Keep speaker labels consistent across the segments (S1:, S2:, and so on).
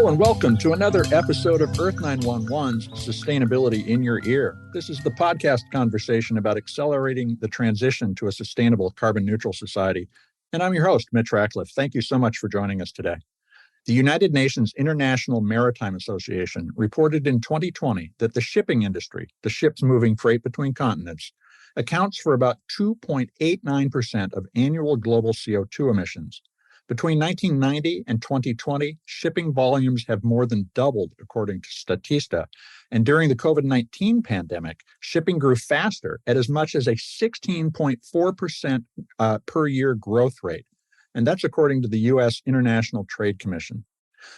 S1: Hello and welcome to another episode of Earth911's Sustainability in Your Ear. This is the podcast conversation about accelerating the transition to a sustainable carbon-neutral society. And I'm your host, Mitch Ratcliffe. Thank you so much for joining us today. The United Nations International Maritime Association reported in 2020 that the shipping industry, the ships moving freight between continents, accounts for about 2.89% of annual global CO2 emissions. Between 1990 and 2020, shipping volumes have more than doubled, according to Statista. And during the COVID-19 pandemic, shipping grew faster at as much as a 16.4% per year growth rate. And that's according to the U.S. International Trade Commission.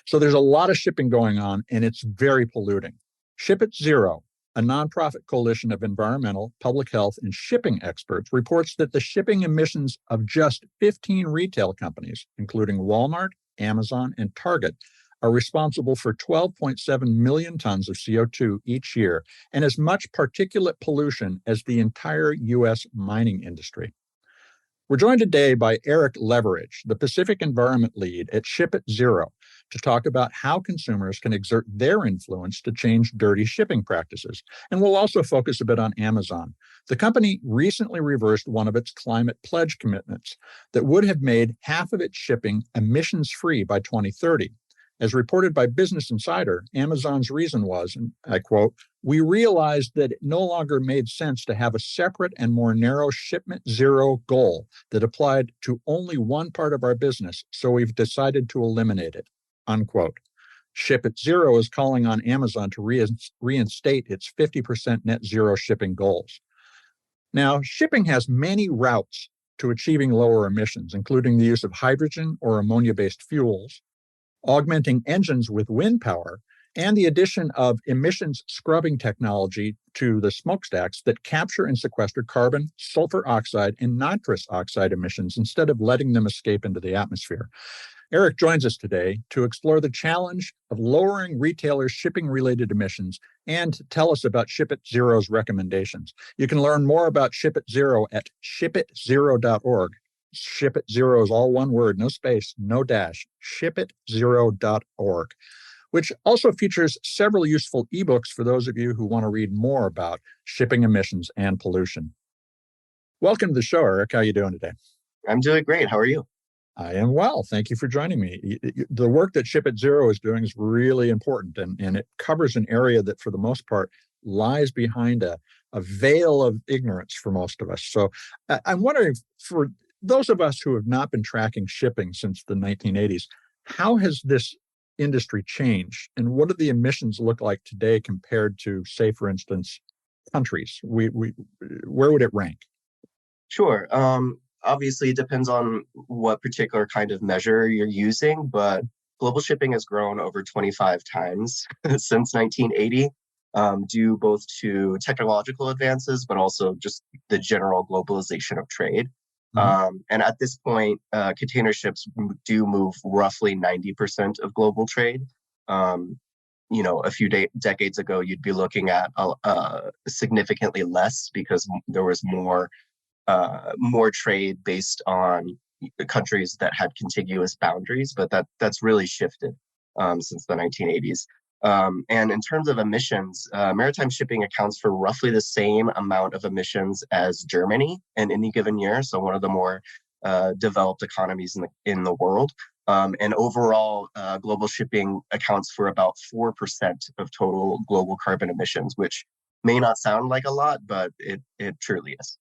S1: So there's a lot of shipping going on, and it's very polluting. Ship It Zero, a nonprofit coalition of environmental, public health, and shipping experts, reports that the shipping emissions of just 15 retail companies, including Walmart, Amazon, and Target, are responsible for 12.7 million tons of CO2 each year, and as much particulate pollution as the entire U.S. mining industry. We're joined today by Eric Leveridge, the Pacific Environment Lead at Ship It Zero, to talk about how consumers can exert their influence to change dirty shipping practices. And we'll also focus a bit on Amazon. The company recently reversed one of its climate pledge commitments that would have made half of its shipping emissions-free by 2030. As reported by Business Insider, Amazon's reason was, and I quote, "We realized that it no longer made sense to have a separate and more narrow shipment zero goal that applied to only one part of our business, so we've decided to eliminate it," unquote. Ship It Zero is calling on Amazon to reinstate its 50% net zero shipping goals. Now, shipping has many routes to achieving lower emissions, including the use of hydrogen or ammonia-based fuels, augmenting engines with wind power, and the addition of emissions scrubbing technology to the smokestacks that capture and sequester carbon, sulfur oxide, and nitrous oxide emissions instead of letting them escape into the atmosphere. Eric joins us today to explore the challenge of lowering retailers' shipping-related emissions and to tell us about Ship It Zero's recommendations. You can learn more about Ship It Zero at shipitzero.org. Ship It Zero is all one word, no space, no dash, shipitzero.org, which also features several useful ebooks for those of you who want to read more about shipping emissions and pollution. Welcome to the show, Eric. How are you doing today?
S2: I'm doing great. How are you?
S1: I am well. Thank you for joining me. The work that Ship It Zero is doing is really important, and it covers an area that, for the most part, lies behind a veil of ignorance for most of us. So I'm wondering, for those of us who have not been tracking shipping since the 1980s, how has this industry changed, and what do the emissions look like today compared to, say, for instance, countries? Where would it rank?
S2: Sure. Obviously, it depends on what particular kind of measure you're using, but global shipping has grown over 25 times since 1980, due both to technological advances, but also just the general globalization of trade. And at this point, container ships do move roughly 90% of global trade. A few decades ago, you'd be looking at significantly less because there was more trade based on countries that had contiguous boundaries, but that's really shifted since the 1980s. And in terms of emissions, maritime shipping accounts for roughly the same amount of emissions as Germany in any given year. So one of the more developed economies in the world. And overall, global shipping accounts for about 4% of total global carbon emissions, which may not sound like a lot, but it truly is.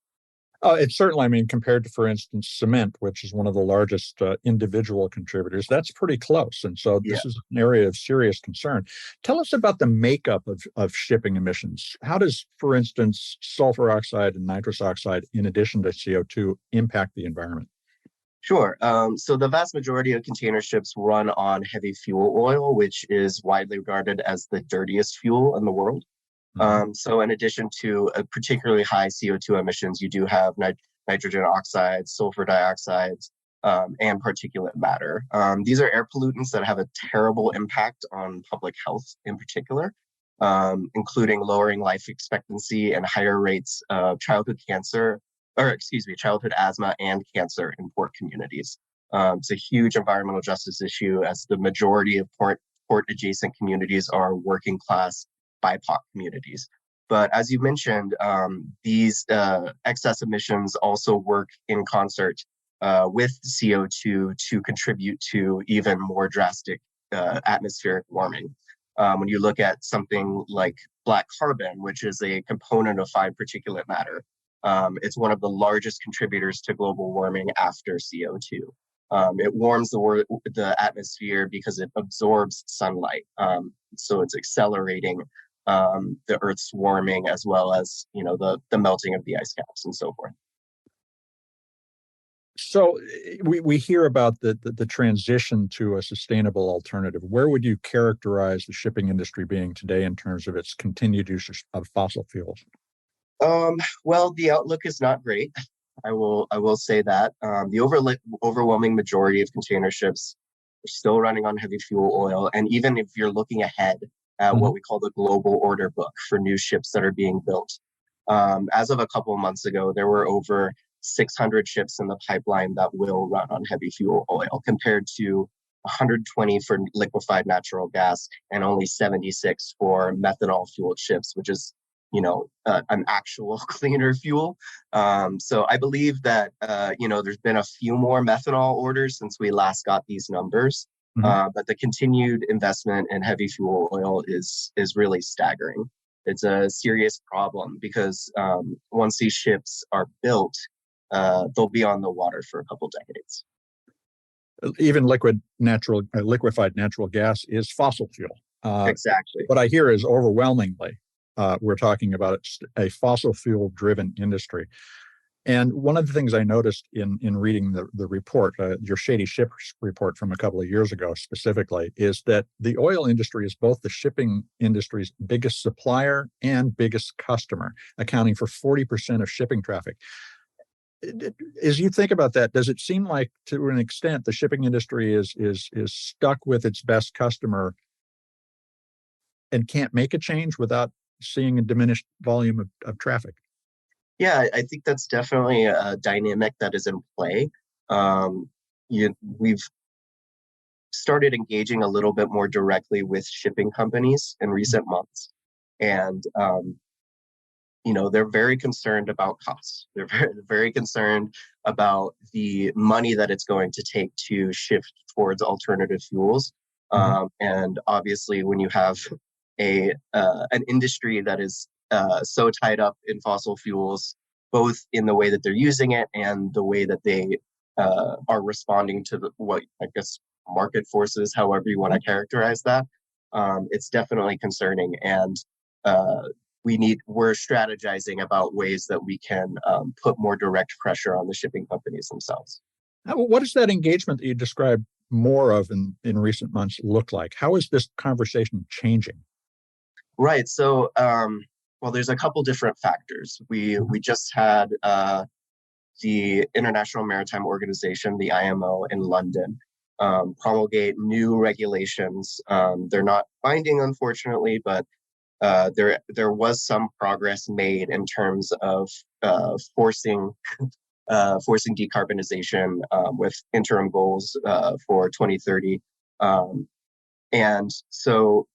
S1: It's certainly, compared to, for instance, cement, which is one of the largest individual contributors, that's pretty close. And so this is an area of serious concern. Tell us about the makeup of shipping emissions. How does, for instance, sulfur oxide and nitrous oxide, in addition to CO2, impact the environment?
S2: Sure. So the vast majority of container ships run on heavy fuel oil, which is widely regarded as the dirtiest fuel in the world. So in addition to particularly high CO2 emissions, you do have nitrogen oxides, sulfur dioxides, and particulate matter. These are air pollutants that have a terrible impact on public health in particular, including lowering life expectancy and higher rates of childhood asthma and cancer in poor communities. It's a huge environmental justice issue, as the majority of port adjacent communities are working class BIPOC communities. But as you mentioned, these excess emissions also work in concert with CO2 to contribute to even more drastic atmospheric warming. When you look at something like black carbon, which is a component of fine particulate matter, it's one of the largest contributors to global warming after CO2. It warms the atmosphere because it absorbs sunlight. So it's accelerating the Earth's warming, as well as the melting of the ice caps and so forth.
S1: So we hear about the transition to a sustainable alternative. Where would you characterize the shipping industry being today in terms of its continued use of fossil fuels?
S2: Well, the outlook is not great. I will say that the overwhelming majority of container ships are still running on heavy fuel oil, and even if you're looking ahead at what we call the global order book for new ships that are being built, as of a couple of months ago, there were over 600 ships in the pipeline that will run on heavy fuel oil, compared to 120 for liquefied natural gas and only 76 for methanol fueled ships, which is an actual cleaner fuel. So I believe that there's been a few more methanol orders since we last got these numbers, but the continued investment in heavy fuel oil is really staggering. It's a serious problem because once these ships are built, they'll be on the water for a couple decades.
S1: Even liquefied natural gas is fossil fuel.
S2: Exactly.
S1: What I hear is overwhelmingly, we're talking about a fossil fuel driven industry. And one of the things I noticed in reading the report, your Shady Ships report from a couple of years ago specifically, is that the oil industry is both the shipping industry's biggest supplier and biggest customer, accounting for 40% of shipping traffic. As you think about that, does it seem like, to an extent, the shipping industry is stuck with its best customer and can't make a change without seeing a diminished volume of traffic?
S2: Yeah, I think that's definitely a dynamic that is in play. We've started engaging a little bit more directly with shipping companies in recent months, and they're very concerned about costs. They're very concerned about the money that it's going to take to shift towards alternative fuels. And obviously, when you have an industry that is so tied up in fossil fuels, both in the way that they're using it and the way that they are responding to what I guess market forces, however you want to characterize that, it's definitely concerning. And we're strategizing about ways that we can put more direct pressure on the shipping companies themselves.
S1: What does that engagement that you described more of in recent months look like? How is this conversation changing?
S2: Right. So, well, there's a couple different factors. We just had the International Maritime Organization, the IMO, in London, promulgate new regulations. They're not binding, unfortunately, but there was some progress made in terms of forcing decarbonization with interim goals for 2030, and so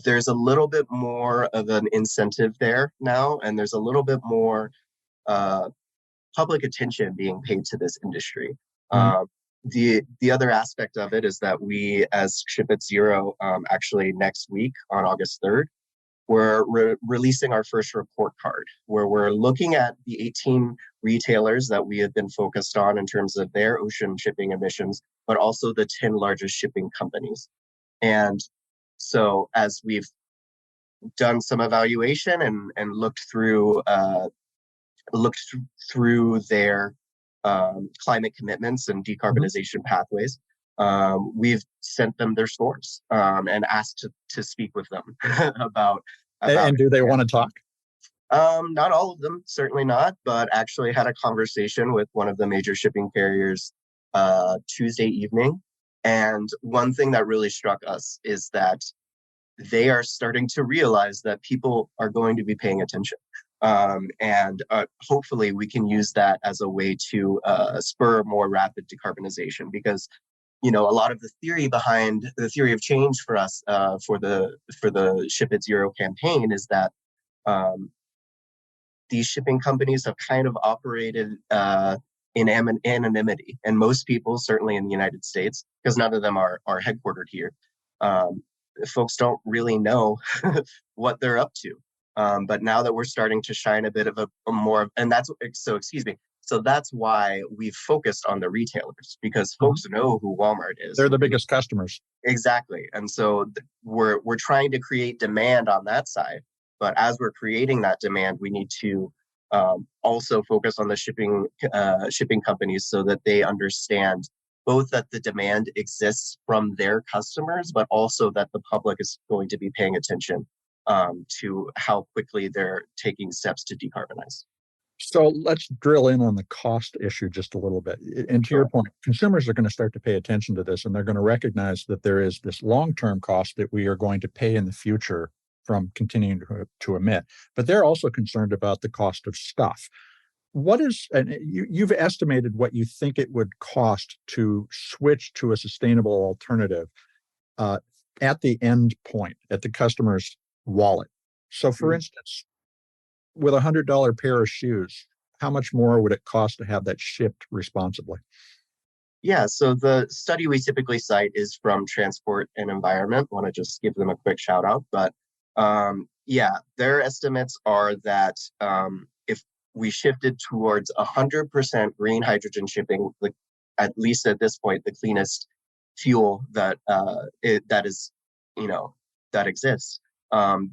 S2: there's a little bit more of an incentive there now, and there's a little bit more public attention being paid to this industry. The other aspect of it is that we, as Ship at Zero, actually next week on August 3rd, we're releasing our first report card, where we're looking at the 18 retailers that we have been focused on in terms of their ocean shipping emissions, but also the 10 largest shipping companies. And so as we've done some evaluation and looked through their climate commitments and decarbonization pathways, we've sent them their scores and asked to speak with them about
S1: and do they want to talk?
S2: Not all of them, certainly not, but actually had a conversation with one of the major shipping carriers Tuesday evening. And one thing that really struck us is that they are starting to realize that people are going to be paying attention. And hopefully we can use that as a way to spur more rapid decarbonization, because a lot of the theory behind the theory of change for us for the Ship It Zero campaign is that um, these shipping companies have kind of operated in anonymity, and most people, certainly in the United States, because none of them are headquartered here, um, folks don't really know what they're up to. But now that we're starting to shine a bit of a more, and that's so excuse me. So that's why we've focused on the retailers because
S1: Mhm.
S2: folks know who Walmart is.
S1: They're the biggest customers.
S2: Exactly. And so we're trying to create demand on that side. But as we're creating that demand, we need to also focus on the shipping companies so that they understand both that the demand exists from their customers, but also that the public is going to be paying attention to how quickly they're taking steps to decarbonize.
S1: So let's drill in on the cost issue just a little bit. And to your
S2: Sure.
S1: point, consumers are going to start to pay attention to this, and they're going to recognize that there is this long-term cost that we are going to pay in the future from continuing to emit. But they're also concerned about the cost of stuff. What is, and you've estimated what you think it would cost to switch to a sustainable alternative uh, at the end point, at the customer's wallet. So, for
S2: Mhm.
S1: instance, with $100 pair of shoes, how much more would it cost to have that shipped responsibly?
S2: Yeah, so the study we typically cite is from Transport and Environment. Want to just give them a quick shout out. But yeah, their estimates are that if we shifted towards 100% green hydrogen shipping, like at least at this point, the cleanest fuel that is, you know, that exists,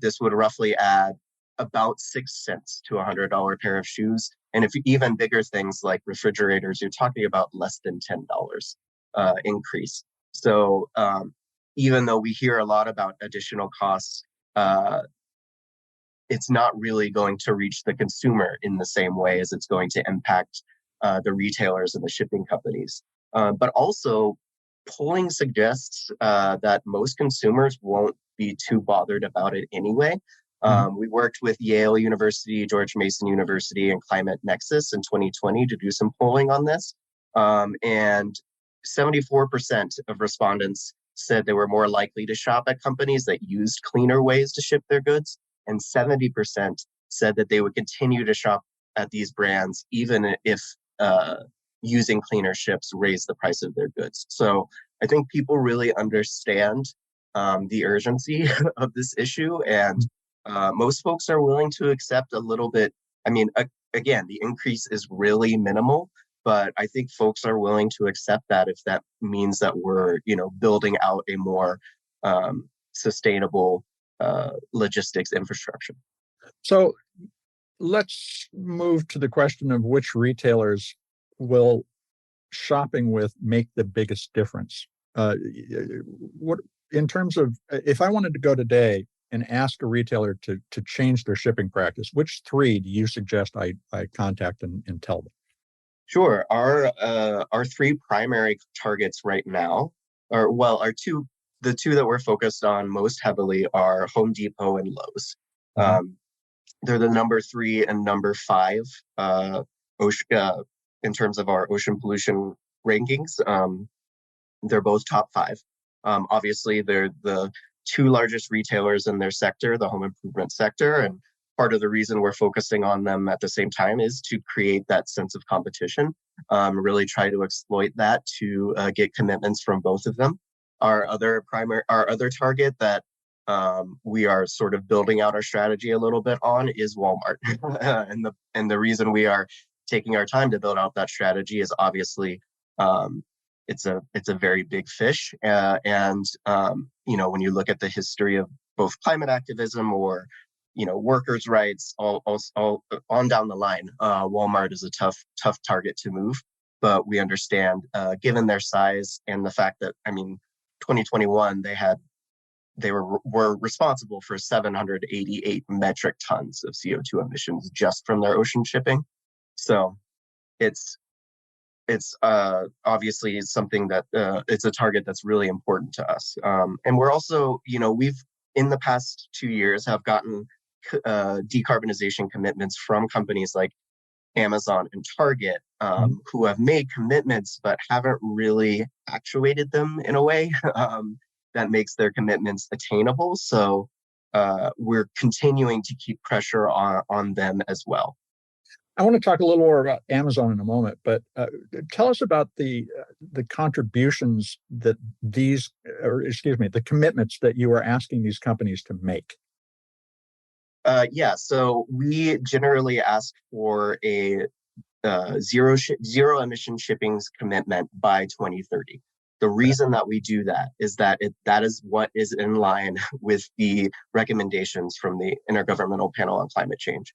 S2: this would roughly add about 6 cents to $100 pair of shoes. And if even bigger things like refrigerators, you're talking about less than $10 increase. So even though we hear a lot about additional costs, uh, it's not really going to reach the consumer in the same way as it's going to impact the retailers and the shipping companies. But also, polling suggests that most consumers won't be too bothered about it anyway.
S1: Mhm.
S2: We worked with Yale University, George Mason University, and Climate Nexus in 2020 to do some polling on this. And 74% of respondents said they were more likely to shop at companies that used cleaner ways to ship their goods, and 70% said that they would continue to shop at these brands even if using cleaner ships raise the price of their goods. So I think people really understand the urgency of this issue, and most folks are willing to accept a little bit. I mean, again, the increase is really minimal, but I think folks are willing to accept that if that means that we're, building out a more sustainable logistics infrastructure.
S1: So let's move to the question of which retailers will shopping with make the biggest difference. What in terms of if I wanted to go today and ask a retailer to change their shipping practice, which three do you suggest I contact and tell them?
S2: Sure. Our three primary targets right now, are the two that we're focused on most heavily are Home Depot and Lowe's.
S1: Mhm.
S2: Um, they're the number three and number five ocean, in terms of our ocean pollution rankings. They're both top five. Obviously, they're the two largest retailers in their sector, the home improvement sector. And part of the reason we're focusing on them at the same time is to create that sense of competition, really try to exploit that to get commitments from both of them. Our other target that we are sort of building out our strategy a little bit on is Walmart. And the reason we are taking our time to build out that strategy is obviously um, it's a very big fish, and when you look at the history of both climate activism or workers' rights, all on down the line, Walmart is a tough target to move. But we understand, given their size and the fact that 2021 they were responsible for 788 metric tons of CO2 emissions just from their ocean shipping. So it's obviously something that it's a target that's really important to us. And we're also, we've in the past 2 years have gotten decarbonization commitments from companies like Amazon and Target, who have made commitments but haven't really actuated them in a way that makes their commitments attainable. So we're continuing to keep pressure on them as well.
S1: I want to talk a little more about Amazon in a moment, but tell us about the contributions that the commitments that you are asking these companies to make.
S2: Yeah, so we generally ask for a zero emission shipping's commitment by 2030. The reason that we do that is that is what is in line with the recommendations from the Intergovernmental Panel on Climate Change.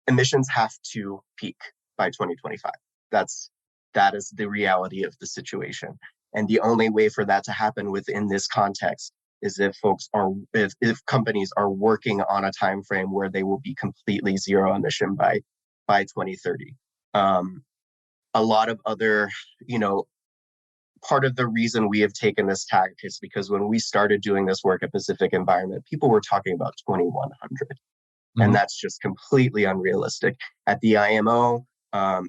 S2: Emissions have to peak by 2025. That is the reality of the situation. And the only way for that to happen within this context is if companies are working on a time frame where they will be completely zero emission by 2030. A lot of other, part of the reason we have taken this tack is because when we started doing this work at Pacific Environment, people were talking about 2100. And that's just completely unrealistic. At the IMO,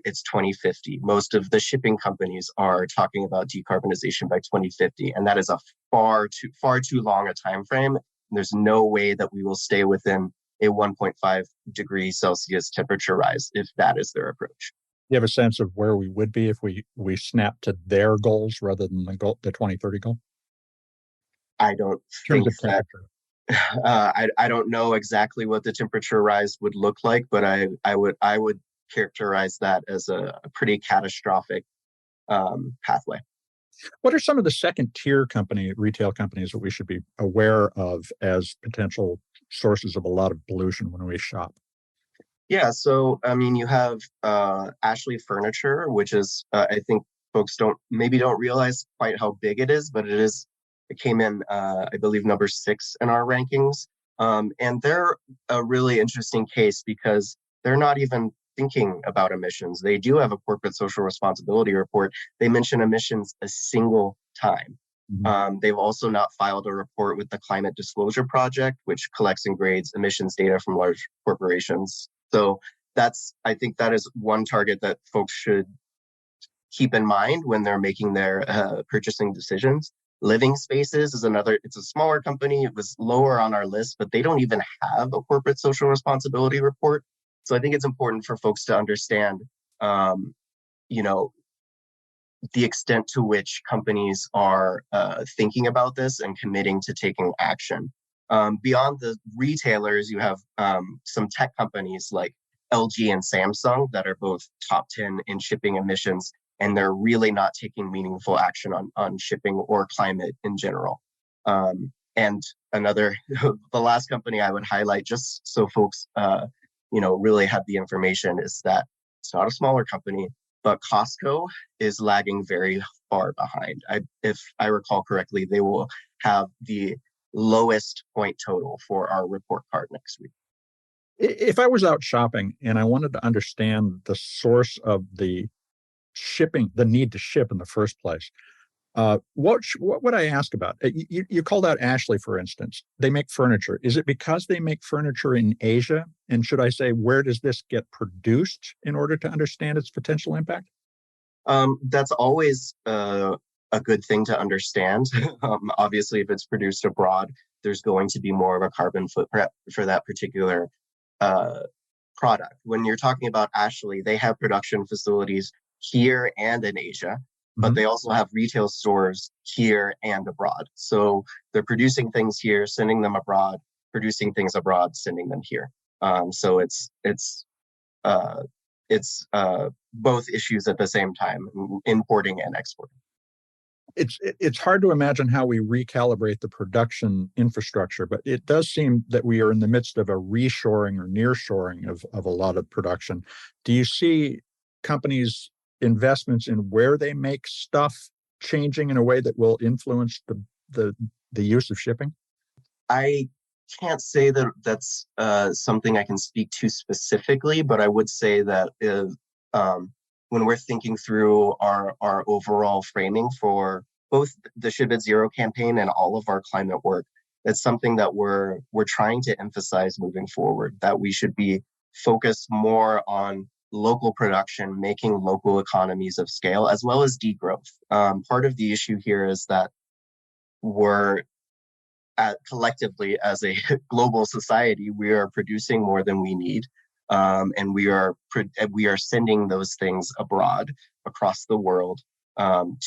S2: it's 2050. Most of the shipping companies are talking about decarbonization by 2050, and that is a far too long a time frame. There's no way that we will stay within a 1.5 degree Celsius temperature rise if that is their approach.
S1: You have a sense of where we would be if we snap to their goals rather than the 2030 goal?
S2: I don't think that. I don't know exactly what the temperature rise would look like, but I would characterize that as a pretty catastrophic pathway.
S1: What are some of the second tier retail companies that we should be aware of as potential sources of a lot of pollution when we shop?
S2: Yeah, so I mean, you have Ashley Furniture, which is I think folks don't realize quite how big it is, but it is. It came in, I believe, number 6 in our rankings. And they're a really interesting case because they're not even thinking about emissions. They do have a corporate social responsibility report. They mention emissions a single time. They've also not filed a report with the Climate Disclosure Project, which collects and grades emissions data from large corporations. So I think that is one target that folks should keep in mind when they're making their purchasing decisions. Living Spaces is another, it's a smaller company. It was lower on our list, but they don't even have a corporate social responsibility report. So I think it's important for folks to understand, the extent to which companies are thinking about this and committing to taking action. Beyond the retailers, you have some tech companies like LG and Samsung that are both top 10 in shipping emissions, and they're really not taking meaningful action on shipping or climate in general. And the last company I would highlight, just so folks, really have the information, is that it's not a smaller company, but Costco is lagging very far behind. If I recall correctly, they will have the lowest point total for our report card next week.
S1: If I was out shopping and I wanted to understand the source of the shipping, the need to ship in the first place, what would I ask about? You called out Ashley, for instance. They make furniture. Is it because they make furniture in Asia? And should I say, where does this get produced in order to understand its potential impact?
S2: That's always a good thing to understand. Obviously, if it's produced abroad, there's going to be more of a carbon footprint for that particular product. When you're talking about Ashley, they have production facilities here and in Asia, but they also have retail stores here and abroad. So they're producing things here, sending them abroad, producing things abroad, sending them here. So it's both issues at the same time, importing and exporting.
S1: It's hard to imagine how we recalibrate the production infrastructure, but it does seem that we are in the midst of a reshoring or nearshoring of a lot of production. Do you see companies' investments in where they make stuff changing in a way that will influence the use of shipping?
S2: I can't say that that's something I can speak to specifically, but I would say that when we're thinking through our overall framing for both the Ship at Zero campaign and all of our climate work, that's something that we're trying to emphasize moving forward, that we should be focused more on local production, making local economies of scale, as well as degrowth. Part of the issue here is that we're collectively, as a global society, we are producing more than we need, and we are sending those things abroad across the world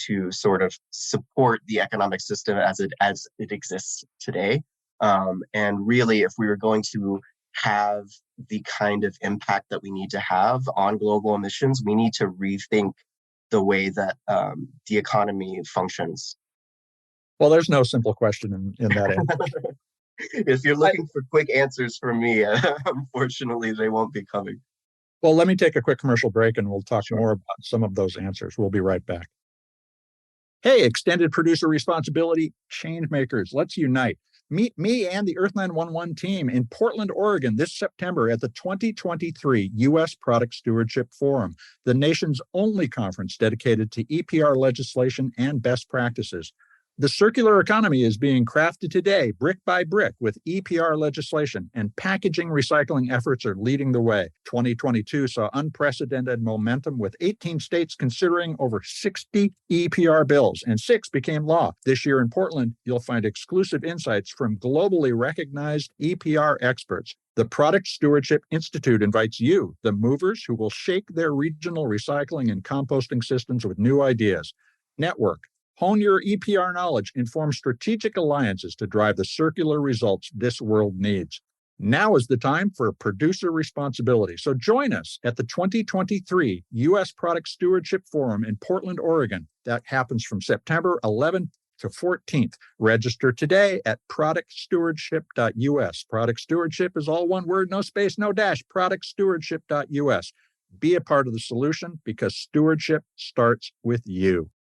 S2: to sort of support the economic system as it exists today. And really, if we were going to have the kind of impact that we need to have on global emissions, we need to rethink the way that the economy functions.
S1: Well, there's no simple question in that answer.
S2: If you're looking for quick answers from me, unfortunately, they won't be coming.
S1: Well, let me take a quick commercial break and we'll talk
S2: Sure.
S1: more about some of those answers. We'll be right back. Hey, extended producer responsibility change makers, let's unite. Meet me and the Earth911 team in Portland, Oregon this September at the 2023 U.S. Product Stewardship Forum, the nation's only conference dedicated to EPR legislation and best practices. The circular economy is being crafted today, brick by brick, with EPR legislation, and packaging recycling efforts are leading the way. 2022 saw unprecedented momentum, with 18 states considering over 60 EPR bills, and 6 became law. This year in Portland, you'll find exclusive insights from globally recognized EPR experts. The Product Stewardship Institute invites you, the movers who will shake their regional recycling and composting systems with new ideas. Network. Hone your EPR knowledge and form strategic alliances to drive the circular results this world needs. Now is the time for producer responsibility. So join us at the 2023 U.S. Product Stewardship Forum in Portland, Oregon. That happens from September 11th to 14th. Register today at productstewardship.us. Product stewardship is all one word, no space, no dash. Productstewardship.us. Be a part of the solution, because stewardship starts with you.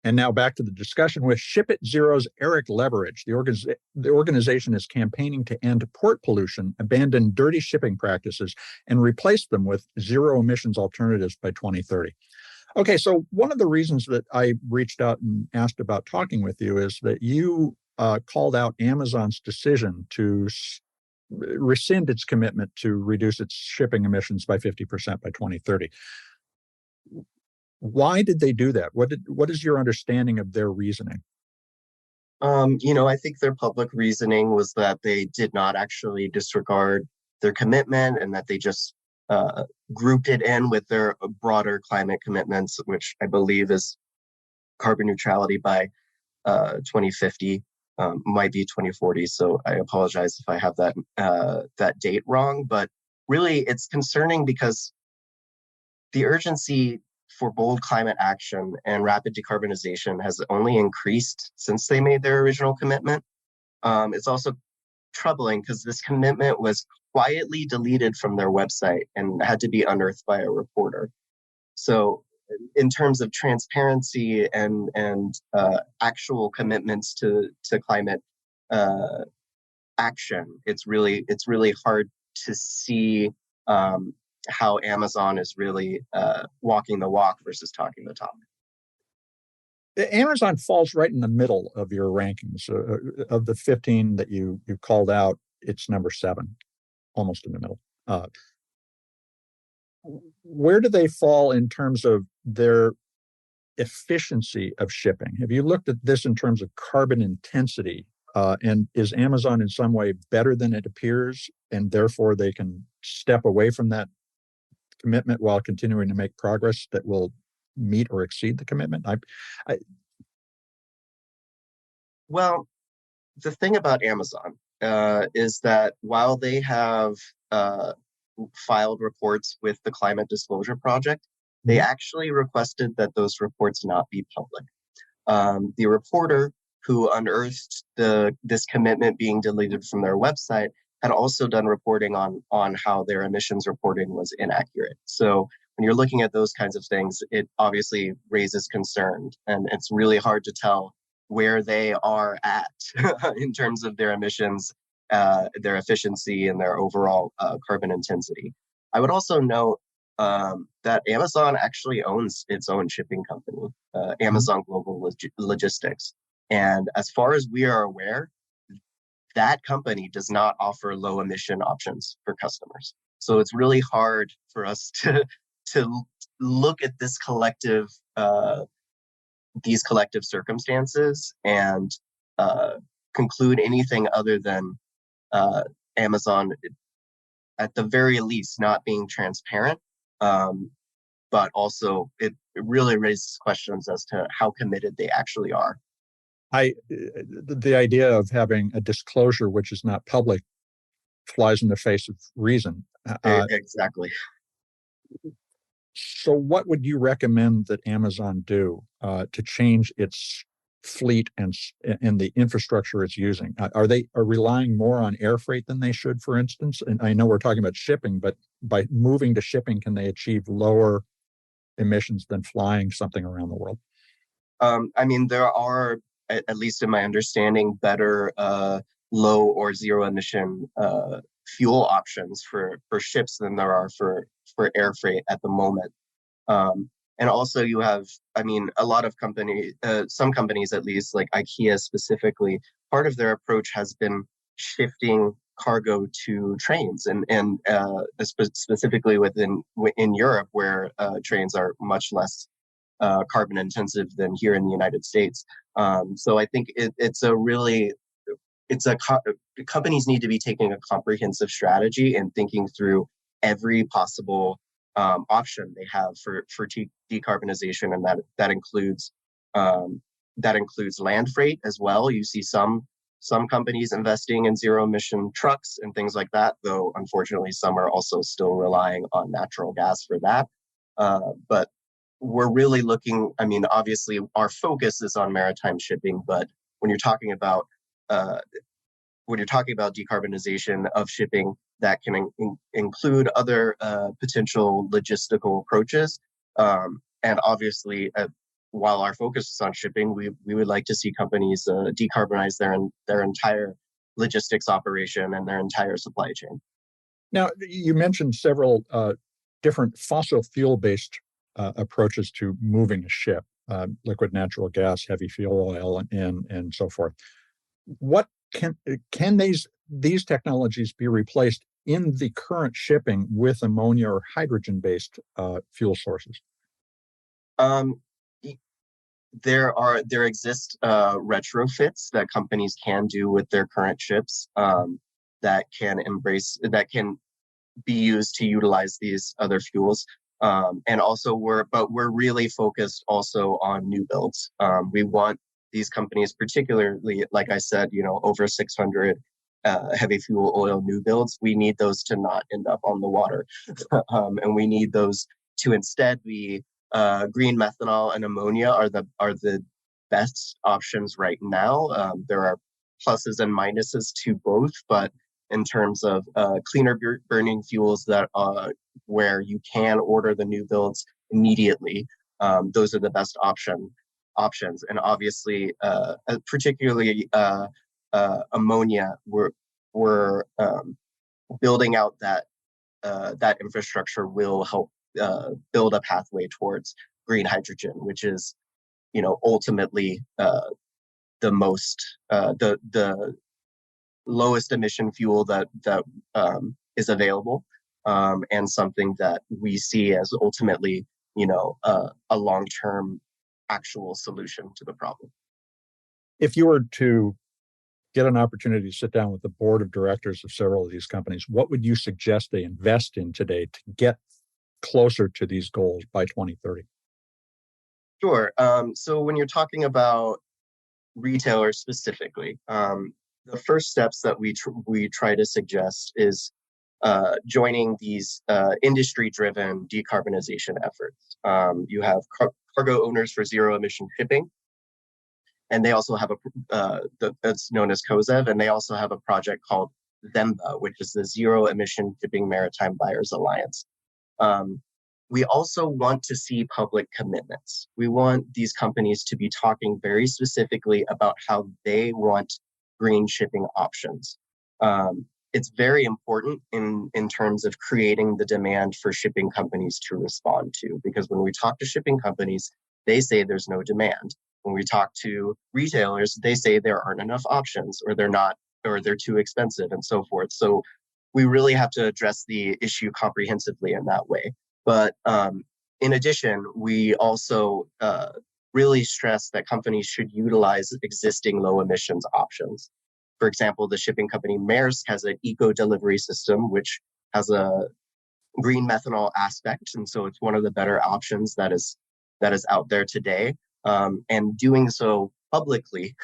S1: And now back to the discussion with Ship It Zero's Eric Leveridge. The organization is campaigning to end port pollution, abandon dirty shipping practices, and replace them with zero emissions alternatives by 2030. Okay, so one of the reasons that I reached out and asked about talking with you is that you called out Amazon's decision to rescind its commitment to reduce its shipping emissions by 50% by 2030. Why did they do that? What is your understanding of their reasoning?
S2: I think their public reasoning was that they did not actually disregard their commitment, and that they just grouped it in with their broader climate commitments, which I believe is carbon neutrality by 2050, might be 2040. So I apologize if I have that date wrong. But really, it's concerning because the urgency for bold climate action and rapid decarbonization has only increased since they made their original commitment. It's also troubling because this commitment was quietly deleted from their website and had to be unearthed by a reporter. So, in terms of transparency and actual commitments to climate action, it's really hard to see how Amazon is really walking the walk versus talking the talk.
S1: Amazon falls right in the middle of your rankings. Of the 15 that you called out, it's number 7, almost in the middle. Where do they fall in terms of their efficiency of shipping? Have you looked at this in terms of carbon intensity? And is Amazon in some way better than it appears, and therefore they can step away from that commitment while continuing to make progress that will meet or exceed the commitment?
S2: Well, the thing about Amazon is that while they have filed reports with the Climate Disclosure Project, they actually requested that those reports not be public. The reporter who unearthed this commitment being deleted from their website had also done reporting on how their emissions reporting was inaccurate. So when you're looking at those kinds of things, it obviously raises concern, and it's really hard to tell where they are at in terms of their emissions, their efficiency, and their overall carbon intensity. I would also note that Amazon actually owns its own shipping company, Amazon Global Logistics. And as far as we are aware, that company does not offer low emission options for customers. So it's really hard for us to look at these collective circumstances and uh, conclude anything other than uh, Amazon, at the very least, not being transparent. Um, but also, it really raises questions as to how committed they actually are.
S1: The idea of having a disclosure which is not public flies in the face of reason.
S2: Exactly.
S1: So, what would you recommend that Amazon do to change its fleet and the infrastructure it's using? Are they relying more on air freight than they should, for instance? And I know we're talking about shipping, but by moving to shipping, can they achieve lower emissions than flying something around the world?
S2: I mean, there are, at least in my understanding, better low or zero emission fuel options for ships than there are for air freight at the moment. And also, you have, I mean, a lot of companies, some companies at least, like IKEA specifically, part of their approach has been shifting cargo to trains, and specifically in Europe, where trains are much less carbon intensive than here in the United States. So I think it's a really it's a companies need to be taking a comprehensive strategy and thinking through every possible option they have for decarbonization, and um, that includes land freight as well. You see some companies investing in zero emission trucks and things like that, though unfortunately some are also still relying on natural gas for that. But we're really looking, I mean, obviously our focus is on maritime shipping, but when you're talking about uh, decarbonization of shipping, that can include other potential logistical approaches. And obviously, while our focus is on shipping, we would like to see companies decarbonize their entire logistics operation and their entire supply chain.
S1: Now, you mentioned several different fossil fuel based approaches to moving a ship, liquid natural gas, heavy fuel oil, and so forth. What can these technologies be replaced in the current shipping with ammonia or hydrogen based fuel sources?
S2: Um, there exist retrofits that companies can do with their current ships, that can be used to utilize these other fuels. And also we're really focused also on new builds. We want these companies, particularly, like I said, over 600 heavy fuel oil new builds. We need those to not end up on the water, and we need those to instead be green methanol and ammonia are the best options right now. There are pluses and minuses to both, but in terms of cleaner burning fuels that where you can order the new builds immediately, those are the best options. And obviously, particularly ammonia, we're building out that infrastructure will help build a pathway towards green hydrogen, which is, ultimately the most the lowest emission fuel that is available, and something that we see as ultimately, a long-term actual solution to the problem.
S1: If you were to get an opportunity to sit down with the board of directors of several of these companies, what would you suggest they invest in today to get closer to these goals by 2030?
S2: Sure. So when you're talking about retailers specifically, the first steps that we try to suggest is joining these industry-driven decarbonization efforts. You have cargo owners for zero emission shipping, and they also have that's known as COZEV, and they also have a project called VEMBA, which is the Zero Emission Shipping Maritime Buyers Alliance. Um, we also want to see public commitments. We want these companies to be talking very specifically about how they want green shipping options. It's very important in terms of creating the demand for shipping companies to respond to, because when we talk to shipping companies, they say there's no demand. When we talk to retailers, they say there aren't enough options, or they're not or they're too expensive and so forth. So we really have to address the issue comprehensively in that way. But in addition, we also really stress that companies should utilize existing low emissions options. For example, the shipping company Maersk has an eco delivery system, which has a green methanol aspect, and so it's one of the better options that is out there today. And doing so publicly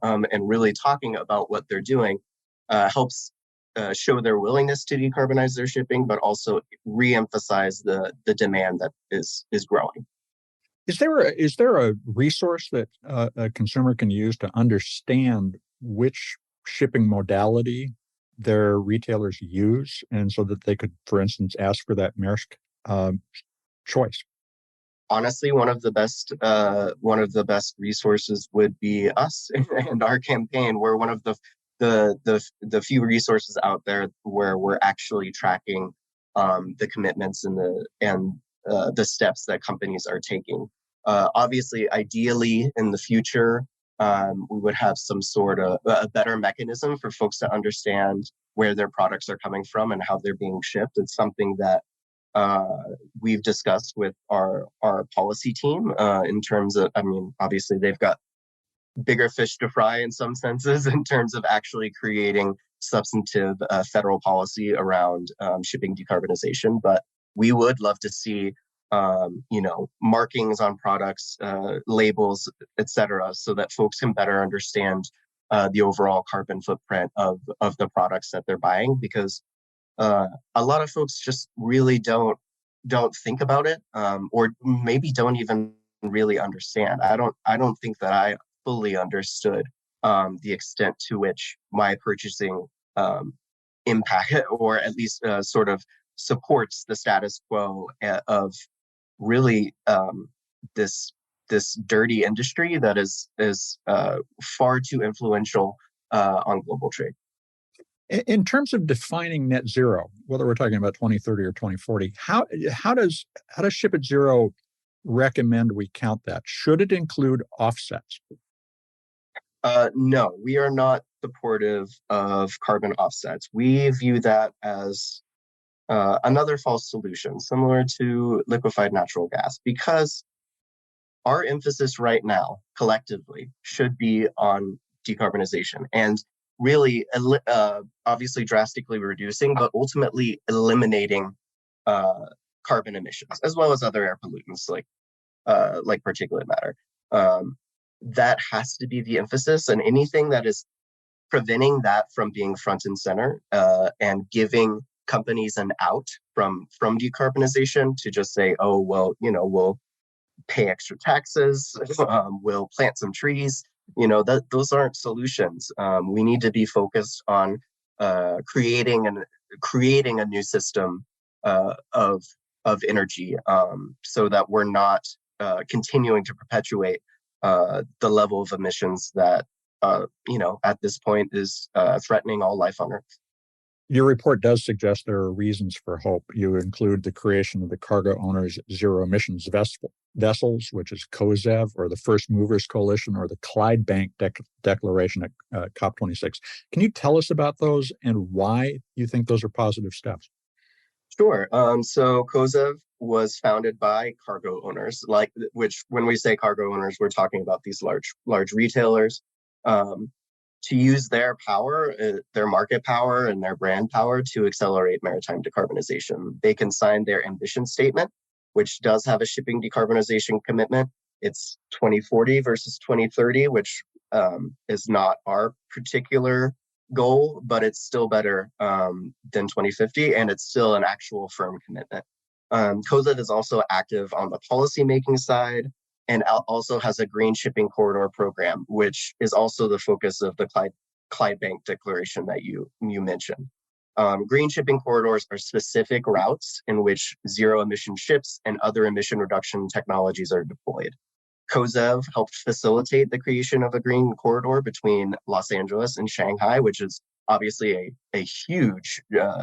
S2: and really talking about what they're doing helps show their willingness to decarbonize their shipping, but also re-emphasize the demand that is growing.
S1: Is there a resource that a consumer can use to understand which shipping modality their retailers use, and so that they could, for instance, ask for that Maersk choice?
S2: Honestly, one of the best resources would be us and our campaign. We're one of the few resources out there where we're actually tracking the commitments and the steps that companies are taking. Obviously, ideally, in the future, we would have some sort of a better mechanism for folks to understand where their products are coming from and how they're being shipped. It's something that we've discussed with our policy team in terms of, I mean, obviously they've got bigger fish to fry in some senses in terms of actually creating substantive federal policy around shipping decarbonization. But we would love to see, markings on products, labels, etc., so that folks can better understand the overall carbon footprint of the products that they're buying, because a lot of folks just really don't think about it, or maybe don't even really understand. I don't think that I fully understood the extent to which my purchasing impact, or at least sort of supports the status quo of really this dirty industry that is far too influential on global trade.
S1: In terms of defining net zero, whether we're talking about 2030 or 2040, how does Ship at Zero recommend we count that? Should it include offsets?
S2: No, we are not supportive of carbon offsets. We view that as another false solution, similar to liquefied natural gas, because our emphasis right now, collectively, should be on decarbonization and really, obviously, drastically reducing, but ultimately eliminating carbon emissions, as well as other air pollutants like particulate matter. That has to be the emphasis, and anything that is preventing that from being front and center and giving companies an out from decarbonization to just say, oh, well, we'll pay extra taxes, we'll plant some trees. Those aren't solutions. We need to be focused on creating a new system of energy, so that we're not continuing to perpetuate the level of emissions that at this point is threatening all life on Earth.
S1: Your report does suggest there are reasons for hope. You include the creation of the Cargo Owners Zero Emissions Vessels, which is COZEV, or the First Movers Coalition, or the Clydebank Declaration at COP26. Can you tell us about those and why you think those are positive steps?
S2: Sure. So COZEV was founded by cargo owners, which when we say cargo owners, we're talking about these large retailers. To use their power, their market power, and their brand power to accelerate maritime decarbonization. They can sign their ambition statement, which does have a shipping decarbonization commitment. It's 2040 versus 2030, which is not our particular goal, but it's still better than 2050, and it's still an actual firm commitment. COZEV is also active on the policymaking side, and also has a green shipping corridor program, which is also the focus of the Clydebank Declaration that you mentioned. Green shipping corridors are specific routes in which zero emission ships and other emission reduction technologies are deployed. COZEV helped facilitate the creation of a green corridor between Los Angeles and Shanghai, which is obviously a huge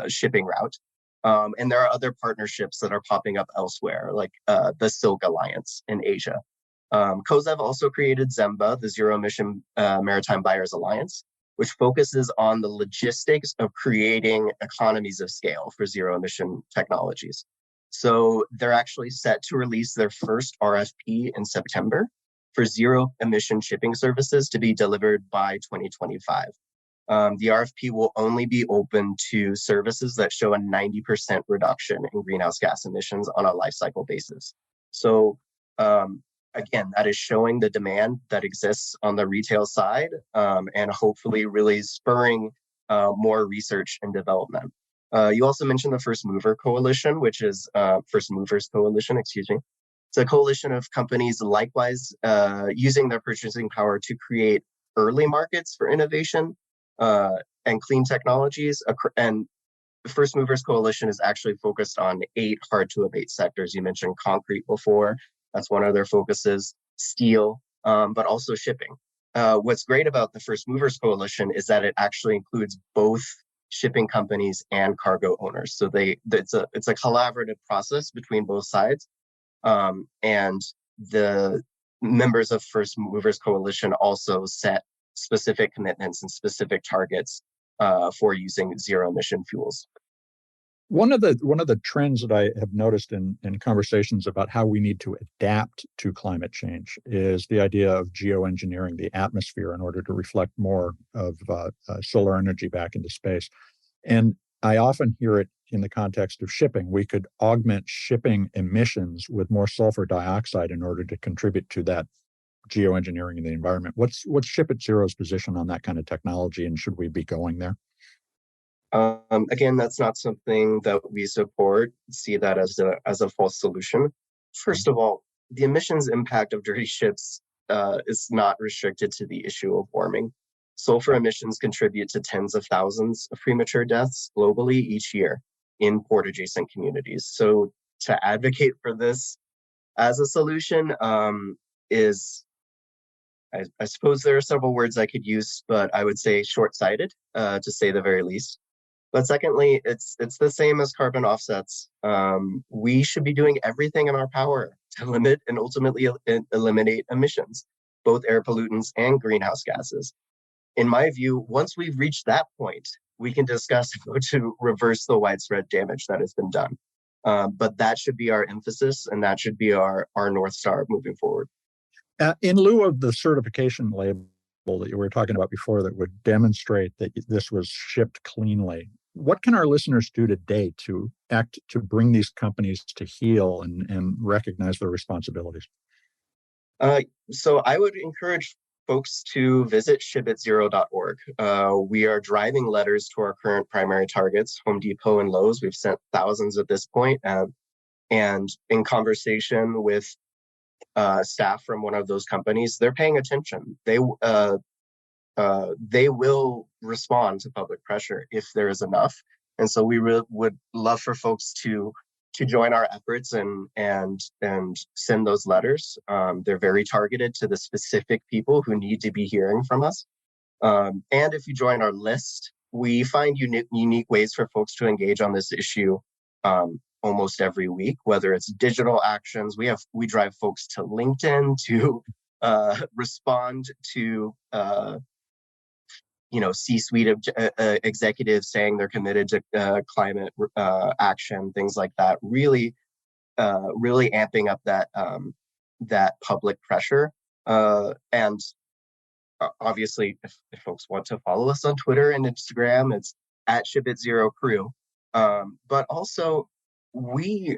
S2: shipping route. And there are other partnerships that are popping up elsewhere, like the Silk Alliance in Asia. COZEV also created ZEMBA, the Zero Emission Maritime Buyers Alliance, which focuses on the logistics of creating economies of scale for zero emission technologies. So they're actually set to release their first RFP in September for zero emission shipping services to be delivered by 2025. The RFP will only be open to services that show a 90% reduction in greenhouse gas emissions on a life cycle basis. So again, that is showing the demand that exists on the retail side, and hopefully really spurring more research and development. You also mentioned the First Mover Coalition, which is First Movers Coalition, excuse me. It's a coalition of companies likewise using their purchasing power to create early markets for innovation and clean technologies. And the First Movers Coalition is actually focused on 8 hard-to-abate sectors. You mentioned concrete before. That's one of their focuses, steel, but also shipping. What's great about the First Movers Coalition is that it actually includes both shipping companies and cargo owners. So it's a collaborative process between both sides. And the members of First Movers Coalition also set specific commitments and specific targets for using zero emission fuels.
S1: One of the trends that I have noticed in conversations about how we need to adapt to climate change is the idea of geoengineering the atmosphere in order to reflect more of solar energy back into space. And I often hear it in the context of shipping. We could augment shipping emissions with more sulfur dioxide in order to contribute to that geoengineering in the environment. What's Ship at Zero's position on that kind of technology, and should we be going there?
S2: Again, that's not something that we support. See that as a false solution. First of all, the emissions impact of dirty ships is not restricted to the issue of warming. Sulfur emissions contribute to tens of thousands of premature deaths globally each year in port adjacent communities. So to advocate for this as a solution is, I suppose there are several words I could use, but I would say short-sighted, to say the very least. But secondly, it's the same as carbon offsets. We should be doing everything in our power to limit and ultimately eliminate emissions, both air pollutants and greenhouse gases. In my view, once we've reached that point, we can discuss how to reverse the widespread damage that has been done. But that should be our emphasis, and that should be our North Star moving forward.
S1: In lieu of the certification label that you were talking about before that would demonstrate that this was shipped cleanly, what can our listeners do today to act to bring these companies to heel and recognize their responsibilities?
S2: So I would encourage folks to visit shipatzero.org. We are driving letters to our current primary targets, Home Depot and Lowe's. We've sent thousands at this point, and in conversation with staff from one of those companies, they're paying attention. They will respond to public pressure if there is enough. And so we would love for folks to join our efforts and send those letters. They're very targeted to the specific people who need to be hearing from us. And if you join our list, we find unique ways for folks to engage on this issue almost every week, whether it's digital actions. We drive folks to LinkedIn to respond to C-suite executives saying they're committed to climate action, things like that. Really amping up that public pressure. And obviously, if folks want to follow us on Twitter and Instagram, it's at ShipItZeroCrew. But also, we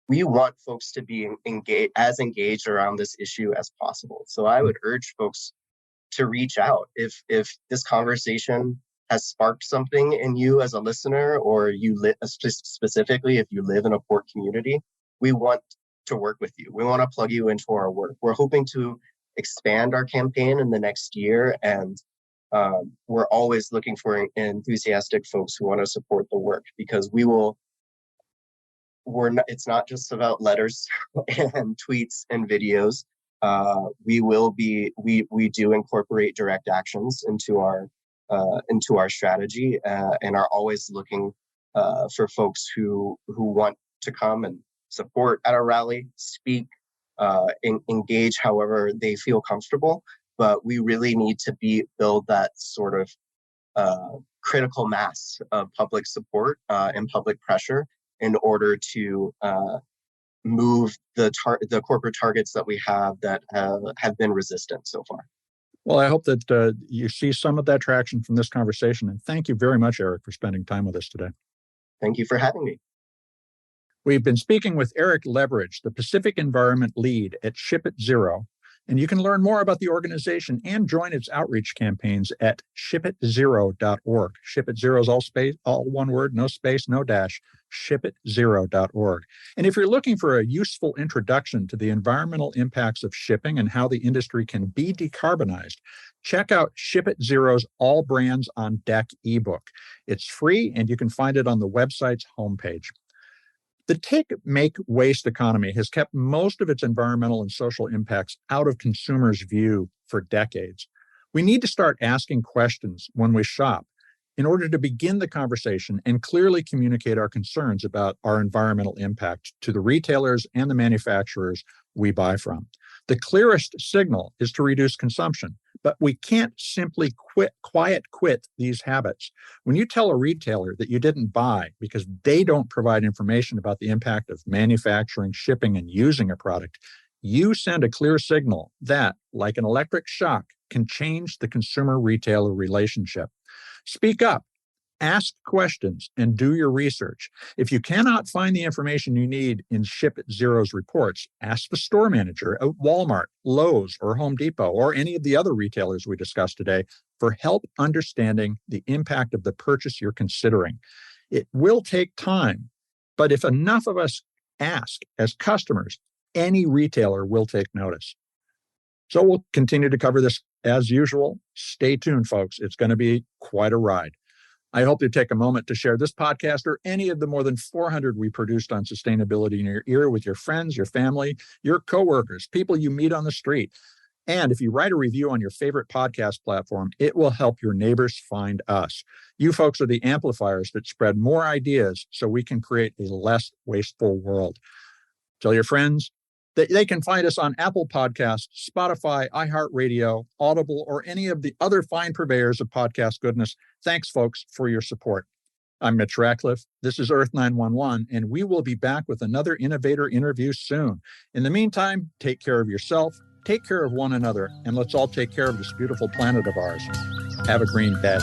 S2: want folks to be engaged around this issue as possible. So I would urge folks to reach out if this conversation has sparked something in you as a listener, or specifically if you live in a port community. We want to work with you. We want to plug you into our work. We're hoping to expand our campaign in the next year, and we're always looking for enthusiastic folks who want to support the work, because it's not just about letters and tweets and videos. We do incorporate direct actions into our strategy, and are always looking for folks who want to come and support at a rally, speak, engage however they feel comfortable. But we really need to build that sort of critical mass of public support and public pressure in order to move the corporate targets that we have that have been resistant so far.
S1: Well, I hope that you see some of that traction from this conversation. And thank you very much, Eric, for spending time with us today.
S2: Thank you for having me.
S1: We've been speaking with Eric Leverage, the Pacific Environment Lead at Ship It Zero. And you can learn more about the organization and join its outreach campaigns at shipitzero.org. Ship It Zero is all one word, no space, no dash, shipitzero.org. And if you're looking for a useful introduction to the environmental impacts of shipping and how the industry can be decarbonized, check out Ship It Zero's All Brands on Deck ebook. It's free, and you can find it on the website's homepage. The take-make-waste economy has kept most of its environmental and social impacts out of consumers' view for decades. We need to start asking questions when we shop in order to begin the conversation and clearly communicate our concerns about our environmental impact to the retailers and the manufacturers we buy from. The clearest signal is to reduce consumption, but we can't simply quit these habits. When you tell a retailer that you didn't buy because they don't provide information about the impact of manufacturing, shipping, and using a product, you send a clear signal that, like an electric shock, can change the consumer-retailer relationship. Speak up. Ask questions and do your research. If you cannot find the information you need in Ship It Zero's reports, ask the store manager at Walmart, Lowe's, or Home Depot, or any of the other retailers we discussed today for help understanding the impact of the purchase you're considering. It will take time, but if enough of us ask as customers, any retailer will take notice. So we'll continue to cover this as usual. Stay tuned, folks. It's going to be quite a ride. I hope you take a moment to share this podcast or any of the more than 400 we produced on sustainability in your ear with your friends, your family, your coworkers, people you meet on the street. And if you write a review on your favorite podcast platform, it will help your neighbors find us. You folks are the amplifiers that spread more ideas so we can create a less wasteful world. Tell your friends that they can find us on Apple Podcasts, Spotify, iHeartRadio, Audible, or any of the other fine purveyors of podcast goodness. Thanks, folks, for your support. I'm Mitch Ratcliffe. This is Earth911, and we will be back with another innovator interview soon. In the meantime, take care of yourself, take care of one another, and let's all take care of this beautiful planet of ours. Have a green day.